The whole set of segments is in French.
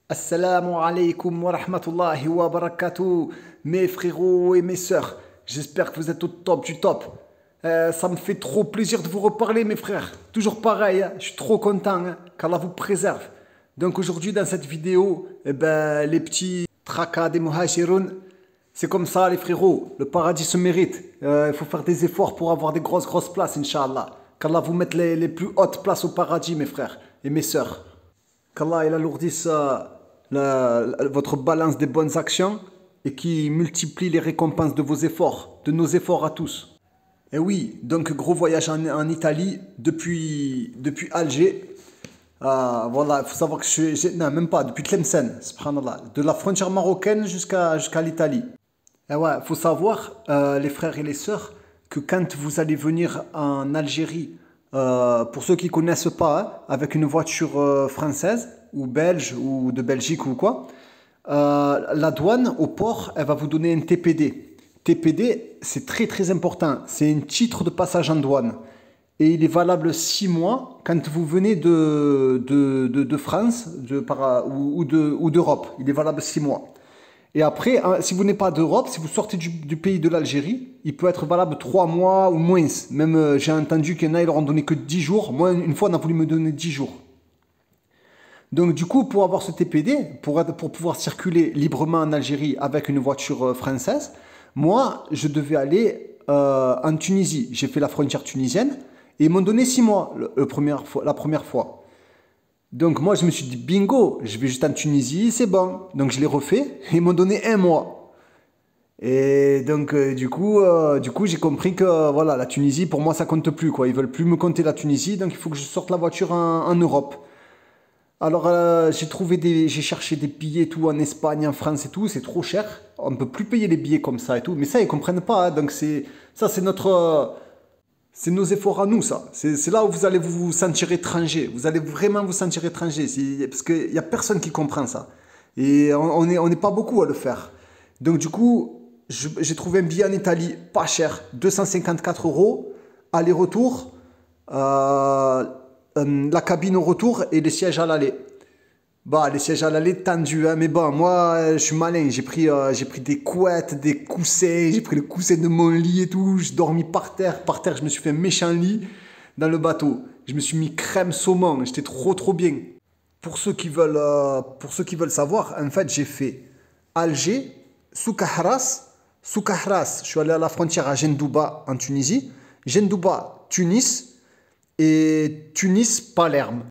Assalamu alaikum wa rahmatullahi wa barakatuh, mes frérots et mes sœurs. J'espère que vous êtes au top du top. Ça me fait trop plaisir de vous reparler, mes frères. Toujours pareil, hein, je suis trop content, hein, qu'Allah vous préserve. Donc aujourd'hui, dans cette vidéo, les petits tracas des muhajiroun, c'est comme ça, les frérots. Le paradis se mérite. Il faut faire des efforts pour avoir des grosses places, Inch'Allah. Qu'Allah vous mette les plus hautes places au paradis, mes frères et mes sœurs. Qu'Allah il alourdisse votre balance des bonnes actions et qui multiplie les récompenses de vos efforts, de nos efforts à tous. Et oui, donc gros voyage en Italie depuis Alger. Voilà, il faut savoir que non, même pas, depuis Tlemcen, subhanallah, de la frontière marocaine jusqu'à l'Italie. Et ouais, il faut savoir, les frères et les sœurs, que quand vous allez venir en Algérie, pour ceux qui ne connaissent pas, hein, avec une voiture française ou belge ou de Belgique ou quoi, la douane au port, elle va vous donner un TPD. TPD, c'est très important. C'est un titre de passage en douane. Et il est valable 6 mois quand vous venez de France ou d'Europe. Il est valable 6 mois. Et après, si vous n'êtes pas d'Europe, si vous sortez du pays de l'Algérie, il peut être valable 3 mois ou moins. Même j'ai entendu qu'il y en a, ils leur ont donné que 10 jours. Moi, une fois, on a voulu me donner 10 jours. Donc du coup, pour avoir ce TPD, pour pouvoir circuler librement en Algérie avec une voiture française, moi, je devais aller en Tunisie. J'ai fait la frontière tunisienne et ils m'ont donné 6 mois la première fois. Donc moi, je me suis dit, bingo, je vais juste en Tunisie, c'est bon. Donc je l'ai refait et ils m'ont donné 1 mois. Et donc du coup j'ai compris que voilà, la Tunisie, pour moi, ça compte plus, quoi. Ils veulent plus me compter la Tunisie, donc il faut que je sorte la voiture en Europe. Alors j'ai cherché des billets et tout en Espagne, en France et tout, c'est trop cher. On ne peut plus payer les billets comme ça et tout. Mais ça, ils comprennent pas, hein. Donc c'est nos efforts à nous, ça. C'est là où vous allez vous sentir étranger. Vous allez vraiment vous sentir étranger. Parce qu'il n'y a personne qui comprend ça. Et on n'est pas beaucoup à le faire. Donc du coup, j'ai trouvé un billet en Italie pas cher, 254 euros, aller-retour, la cabine au retour et les sièges à l'aller. Bah, les sièges à l'aller tendus, hein, mais bon, moi, je suis malin. J'ai pris des couettes, des coussins, j'ai pris le coussin de mon lit et tout. J'ai dormi par terre. Par terre, je me suis fait un méchant lit dans le bateau. Je me suis mis crème saumon. J'étais trop bien. Pour ceux qui veulent savoir, en fait, j'ai fait Alger, Soukahras. Soukahras, je suis allé à la frontière à Jendouba en Tunisie. Jendouba, Tunis. Et Tunis-Palerme.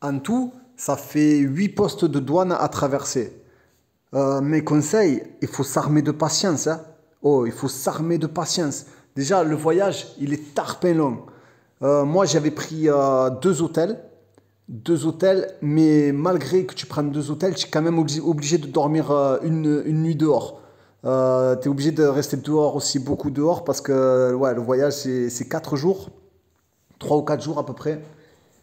En tout, ça fait 8 postes de douane à traverser. Mes conseils, il faut s'armer de patience, hein. Oh, il faut s'armer de patience. Déjà, le voyage, il est tarpin long. Moi, j'avais pris 2 hôtels. 2 hôtels, mais malgré que tu prennes 2 hôtels, tu es quand même obligé de dormir une nuit dehors. Tu es obligé de rester dehors aussi, beaucoup dehors, parce que ouais, le voyage, c'est 4 jours. 3 ou 4 jours à peu près.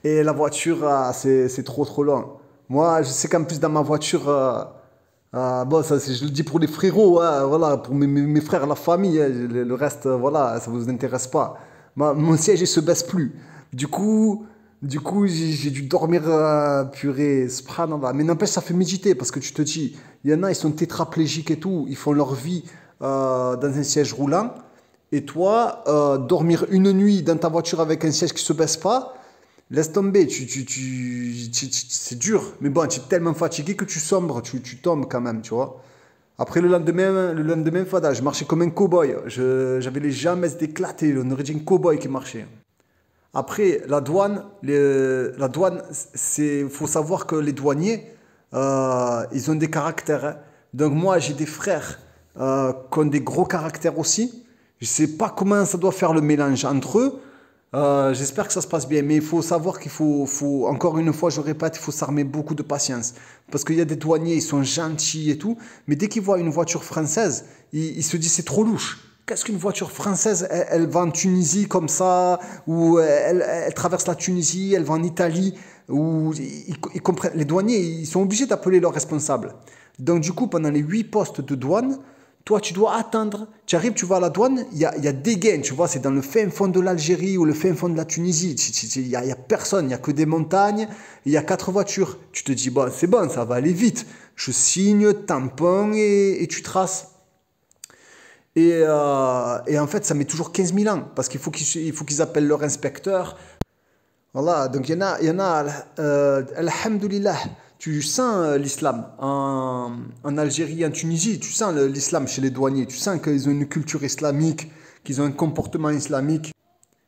Et la voiture, c'est trop long. Moi, je sais qu'en plus dans ma voiture, bon, ça, je le dis pour les frérots, hein, voilà, pour mes frères, la famille, hein, le reste, voilà, ça vous intéresse pas. Mon siège, il se baisse plus. Du coup, j'ai dû dormir, purée, subhanallah. Mais n'empêche, ça fait méditer parce que tu te dis, il y en a, ils sont tétraplégiques et tout, ils font leur vie dans un siège roulant. Et toi, dormir une nuit dans ta voiture avec un siège qui se baisse pas, laisse tomber, c'est dur. Mais bon, tu es tellement fatigué que tu sombres, tu tombes quand même, tu vois. Après le lendemain, fada, je marchais comme un cow-boy. J'avais les jambes éclatées, on aurait dit un cow-boy qui marchait. Après, la douane, faut savoir que les douaniers, ils ont des caractères, hein. Donc moi, j'ai des frères qui ont des gros caractères aussi. Je ne sais pas comment ça doit faire le mélange entre eux. J'espère que ça se passe bien. Mais il faut savoir encore une fois, je répète, il faut s'armer beaucoup de patience. Parce qu'il y a des douaniers, ils sont gentils et tout. Mais dès qu'ils voient une voiture française, ils se disent c'est trop louche. Qu'est-ce qu'une voiture française, elle va en Tunisie comme ça, ou elle traverse la Tunisie, elle va en Italie, ou ils comprennent. Les douaniers, ils sont obligés d'appeler leurs responsables. Donc du coup, pendant les 8 postes de douane, Toi, tu dois attendre. Tu arrives, tu vas à la douane, il y a des gains, tu vois, c'est dans le fin fond de l'Algérie ou le fin fond de la Tunisie. Il y a personne, il n'y a que des montagnes, il y a 4 voitures. Tu te dis, bon, c'est bon, ça va aller vite. Je signe, tampon et tu traces. Et en fait, ça met toujours 15 000 ans parce qu'il faut qu'ils appellent leur inspecteur. Voilà, donc il y en a, alhamdoulilah, tu sens l'islam en Algérie, en Tunisie, tu sens l'islam chez les douaniers, tu sens qu'ils ont une culture islamique, qu'ils ont un comportement islamique.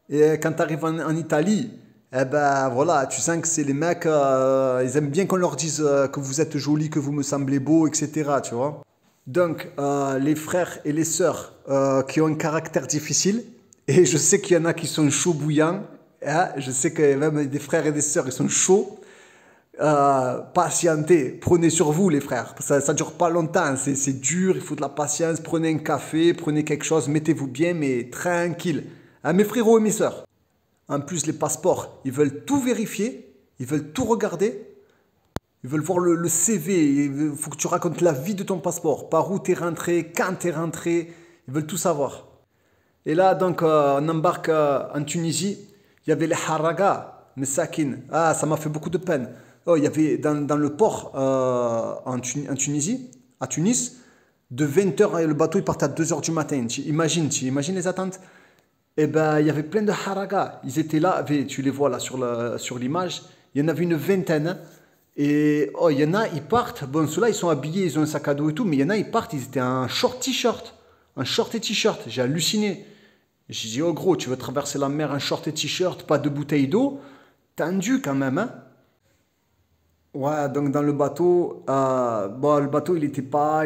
Et quand tu arrives en Italie, eh ben voilà, tu sens que c'est les mecs, ils aiment bien qu'on leur dise que vous êtes joli, que vous me semblez beau, etc. Tu vois. Donc, les frères et les sœurs qui ont un caractère difficile, et je sais qu'il y en a qui sont chauds bouillants, hein, je sais que même des frères et des sœurs, ils sont chauds. Patientez, prenez sur vous les frères, ça ne dure pas longtemps, c'est dur, il faut de la patience, prenez un café, prenez quelque chose, mettez-vous bien, mais tranquille. Hein, mes frérots et mes sœurs. En plus, les passeports, ils veulent tout vérifier, ils veulent tout regarder, ils veulent voir le CV, il faut que tu racontes la vie de ton passeport, par où tu es rentré, quand tu es rentré, ils veulent tout savoir. Et là, donc, on embarque en Tunisie, il y avait les haragas, les sakines. Ah, ça m'a fait beaucoup de peine. Oh, il y avait dans le port en Tunisie, à Tunis, de 20 h, le bateau il partait à 2 h du matin. Tu imagines les attentes? Eh ben, il y avait plein de haragas. Ils étaient là, tu les vois là sur l'image. Il y en avait une vingtaine. Et oh, il y en a, ils partent. Bon, ceux-là, ils sont habillés, ils ont un sac à dos et tout. Mais il y en a, ils partent, ils étaient en short t-shirt. En short et t-shirt. J'ai halluciné. J'ai dit, oh gros, tu veux traverser la mer en short et t-shirt, pas de bouteille d'eau? Tendu quand même, hein? Ouais, donc dans le bateau, bon, le bateau, il était pas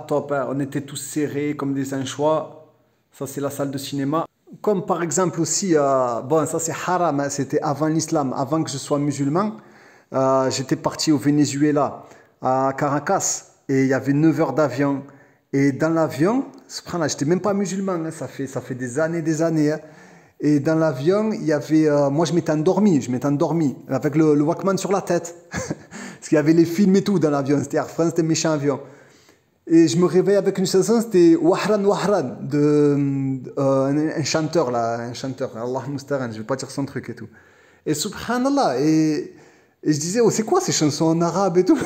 top, hein. On était tous serrés comme des anchois. Ça, c'est la salle de cinéma. Comme par exemple aussi, bon, ça c'est haram, hein, c'était avant l'islam, avant que je sois musulman. J'étais parti au Venezuela, à Caracas, et il y avait 9 heures d'avion. Et dans l'avion, subhanallah, j'étais même pas musulman, hein, ça fait des années. Hein. Et dans l'avion, il y avait, moi je m'étais endormi, avec le Walkman sur la tête. Parce qu'il y avait les films et tout dans l'avion, c'était Air France, c'était un méchant avion. Et je me réveille avec une chanson, c'était Wahran Wahran, un chanteur là, Allah Musta'an, je vais pas dire son truc et tout. Et subhanallah, et je disais, oh c'est quoi ces chansons en arabe et tout?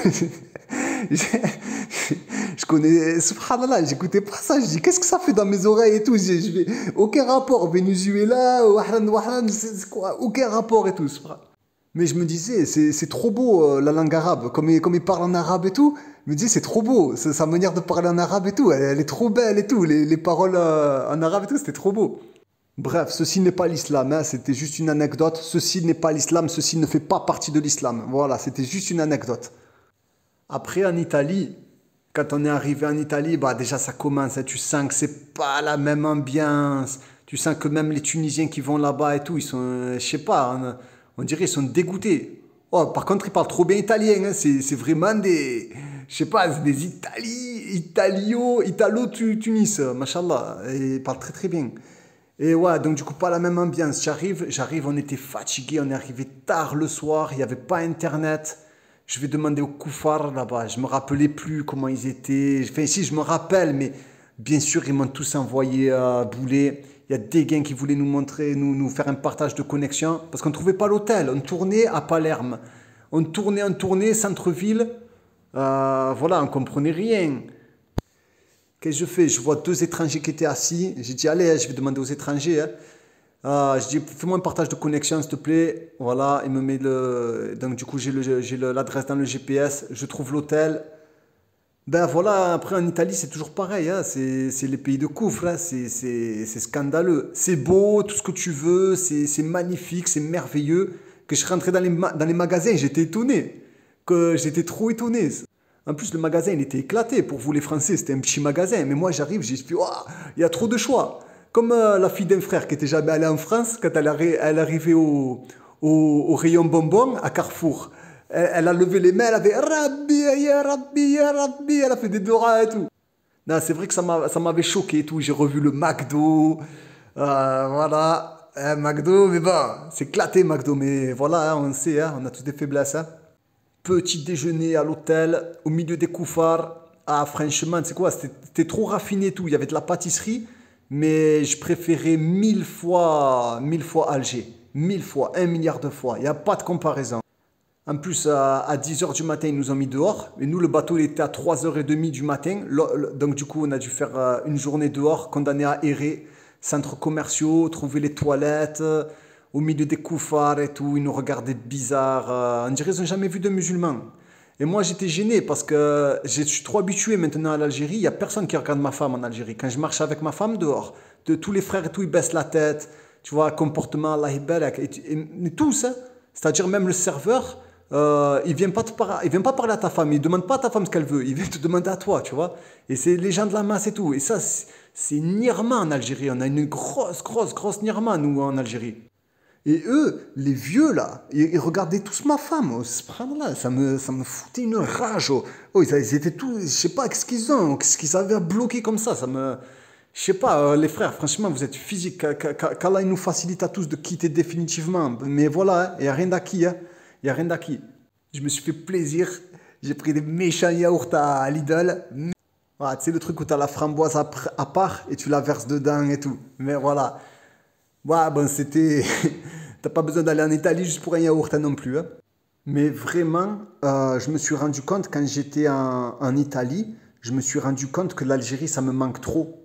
Je connais, subhanallah, j'écoutais pas ça, je dis, qu'est-ce que ça fait dans mes oreilles et tout? Aucun rapport, Venezuela, Wahran Wahran, c'est quoi? Aucun rapport et tout, subhanallah. Mais je me disais, c'est trop beau la langue arabe, comme il parle en arabe et tout. Je me disais, c'est trop beau, sa manière de parler en arabe et tout, elle est trop belle et tout. Les paroles en arabe et tout, c'était trop beau. Bref, ceci n'est pas l'islam, hein, c'était juste une anecdote. Ceci n'est pas l'islam, ceci ne fait pas partie de l'islam. Voilà, c'était juste une anecdote. Après, en Italie, quand on est arrivé en Italie, bah déjà ça commence, hein, tu sens que c'est pas la même ambiance. Tu sens que même les Tunisiens qui vont là-bas et tout, ils sont, je sais pas, on dirait ils sont dégoûtés. Oh, par contre, ils parlent trop bien italien, hein, c'est vraiment des, je sais pas, c'est des Italo-Tunis, machallah, et ils parlent très très bien. Et ouais, donc du coup, pas la même ambiance. J'arrive, on était fatigué, on est arrivé tard le soir, il n'y avait pas internet. Je vais demander aux koufars là-bas, je me rappelais plus comment ils étaient. Enfin, si, je me rappelle, mais bien sûr, ils m'ont tous envoyé bouler. Il y a des gars qui voulaient nous montrer, nous faire un partage de connexion, parce qu'on ne trouvait pas l'hôtel. On tournait à Palerme. On tournait, centre-ville. Voilà, on ne comprenait rien. Qu'est-ce que je fais? Je vois 2 étrangers qui étaient assis. J'ai dit, allez, je vais demander aux étrangers. Hein. Je dis, fais-moi un partage de connexion, s'il te plaît. Voilà, il me met le. Donc, du coup, j'ai l'adresse dans le GPS. Je trouve l'hôtel. Ben voilà, après en Italie, c'est toujours pareil. Hein. C'est les pays de Koufre. Hein. C'est scandaleux. C'est beau, tout ce que tu veux. C'est magnifique, c'est merveilleux. Que je rentrais dans les magasins, j'étais étonné. J'étais trop étonné. En plus, le magasin, il était éclaté. Pour vous, les Français, c'était un petit magasin. Mais moi, j'arrive, j'ai dit, oh, il y a trop de choix. Comme la fille d'un frère qui était jamais allée en France, quand elle arrivait au rayon bonbons à Carrefour, elle a levé les mains, elle avait Rabbi, ya Rabbi, ya Rabbi, elle a fait des doigts et tout. Non, c'est vrai que ça m'avait choqué et tout. J'ai revu le McDo, voilà, McDo, mais bon, c'est éclaté McDo, mais voilà, hein, on sait, hein, on a tous des faiblesses. Hein. Petit déjeuner à l'hôtel, au milieu des koufars, Ah, franchement, c'est quoi? C'était trop raffiné et tout. Il y avait de la pâtisserie, mais je préférais mille fois Alger. Mille fois, 1 milliard de fois. Il n'y a pas de comparaison. En plus, à 10 heures du matin, ils nous ont mis dehors. Et nous, le bateau, il était à 3h30 du matin. Donc, du coup, on a dû faire une journée dehors, condamné à errer. Centres commerciaux, trouver les toilettes, au milieu des koufars et tout. Ils nous regardaient bizarre. On dirait qu'ils n'ont jamais vu de musulmans. Et moi, j'étais gêné parce que je suis trop habitué maintenant à l'Algérie. Il n'y a personne qui regarde ma femme en Algérie. Quand je marche avec ma femme dehors, tous les frères et tout, ils baissent la tête. Tu vois, comportement, Allah Ibarak. Et tous, hein. C'est-à-dire même le serveur. Il vient pas parler à ta femme, il demande pas à ta femme ce qu'elle veut, il vient te demander à toi, tu vois. Et c'est les gens de la masse et tout. Et ça, c'est Nirma en Algérie. On a une grosse Nirma, nous, en Algérie. Et eux, les vieux là, ils regardaient tous ma femme. Oh, subhanallah, ça me foutait une rage. Oh. Oh, ils étaient tous, je sais pas, qu'est-ce qu'ils avaient à bloquer comme ça. Je sais pas, les frères, franchement, vous êtes physiques. Qu'Allah il nous facilite à tous de quitter définitivement. Mais voilà, il n'y a rien d'acquis. Hein. Il n'y a rien d'acquis. Je me suis fait plaisir. J'ai pris des méchants yaourts à Lidl. Ah, tu sais, le truc où tu as la framboise à part et tu la verses dedans et tout. Mais voilà. Ouais, bon, c'était. T'as pas besoin d'aller en Italie juste pour un yaourt hein, non plus. Hein. Mais vraiment, je me suis rendu compte quand j'étais en Italie, je me suis rendu compte que l'Algérie, ça me manque trop.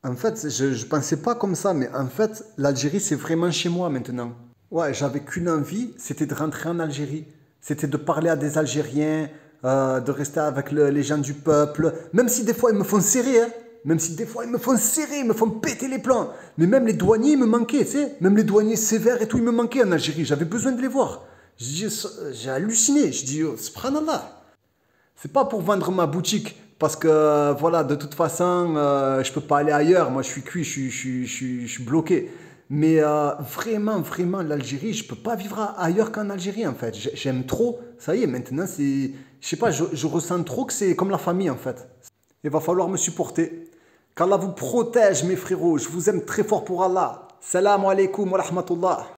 En fait, je ne pensais pas comme ça, mais en fait, l'Algérie, c'est vraiment chez moi maintenant. Ouais, j'avais qu'une envie, c'était de rentrer en Algérie. C'était de parler à des Algériens, de rester avec les gens du peuple. Même si des fois ils me font serrer, hein. Même si des fois ils me font serrer, ils me font péter les plans. Mais même les douaniers, ils me manquaient, tu sais. Même les douaniers sévères et tout, ils me manquaient en Algérie. J'avais besoin de les voir. J'ai halluciné. Je dis, oh, subhanallah. C'est pas pour vendre ma boutique. Parce que, voilà, de toute façon, je peux pas aller ailleurs. Moi, je suis cuit, je suis bloqué. Mais vraiment, l'Algérie, je peux pas vivre ailleurs qu'en Algérie, en fait. J'aime trop. Ça y est, maintenant, c'est... Je sais pas, je ressens trop que c'est comme la famille, en fait. Il va falloir me supporter. Qu'Allah vous protège, mes frérots. Je vous aime très fort pour Allah. Salam alaikum wa rahmatullah.